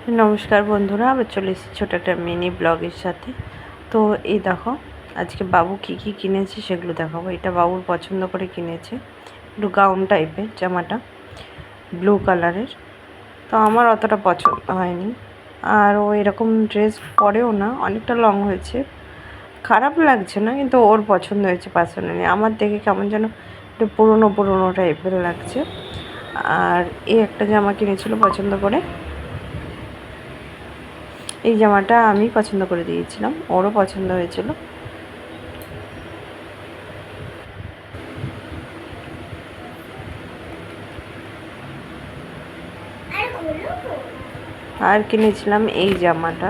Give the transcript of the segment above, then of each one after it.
নমস্কার বন্ধুরা, আবার চলে এসেছি ছোটো একটা মিনি ব্লগের সাথে। তো এই দেখো, আজকে বাবু কী কী কিনেছে সেগুলো দেখাবো। এটা বাবুর পছন্দ করে কিনেছে, একটু গাউন টাইপের জামাটা, ব্লু কালারের। তো আমার অতটা পছন্দ হয়নি, আর ও এরকম ড্রেস পরেও না, অনেকটা লং হয়েছে, খারাপ লাগছে না, কিন্তু ওর পছন্দ হয়েছে পার্সোনালি। আমার দেখে কেমন যেন একটু পুরোনো পুরোনো টাইপের লাগছে। আর এই একটা জামা কিনেছিল পছন্দ করে, এই জামাটা আমি পছন্দ করে দিয়েছিলাম, ওরও পছন্দ হয়েছিল। আর কিনেছিলাম এই জামাটা,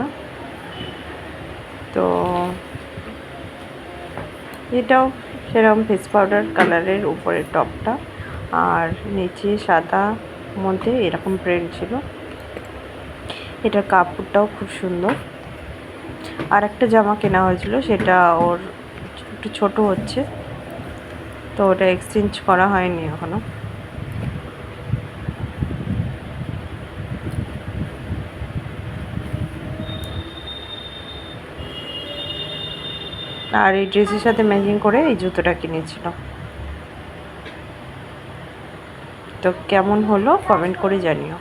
তো এটাও সেরকম ফেস পাউডার কালারের উপরের টপটা, আর নিচে সাদা মধ্যে এরকম প্রিন্ট ছিল। এটার কাপড়টাও খুব সুন্দর। আর একটা জামা কেনা হয়েছিল, সেটা ওর একটু ছোট হচ্ছে, তো ওটা এক্সচেঞ্জ করা হয়নি এখনো। আর এই ড্রেসের সাথে ম্যাচিং করে এই জুতোটা কিনেছিল। তো কেমন হলো কমেন্ট করে জানিও।